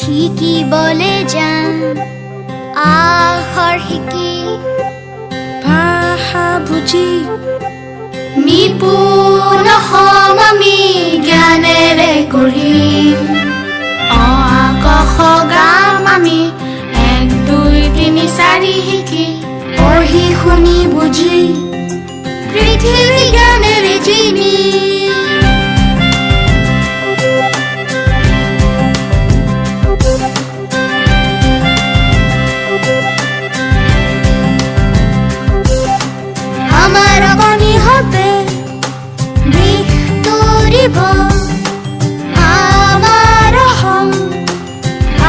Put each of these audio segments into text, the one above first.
শিকিবলে যাম আখৰ শিকি ভাষা বুজি নিপুণ হম আমি জ্ঞানেৰে গঢ়িম অ আ ক খ গাম আমি 1 2 3 4 শিকি পঢ়ি শুনি বুজি পৃথিৱী জ্ঞানেৰে জিনি আমাৰ অগণিহঁতে দিশ তৰিব আমাৰ অসম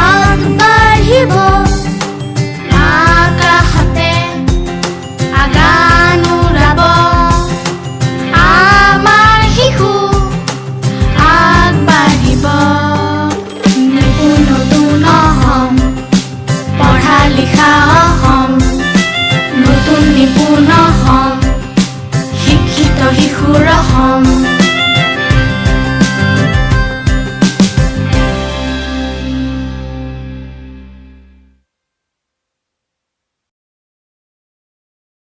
আগবাঢ়িব আকাশতে আগান উৰাব আমাৰ শিশু আগবাঢ়িব নিপুণ নতুন অসম পঢ়া লিখা অসম নতুন নিপুণ অসম শিক্ষিত শিশুৰ অসম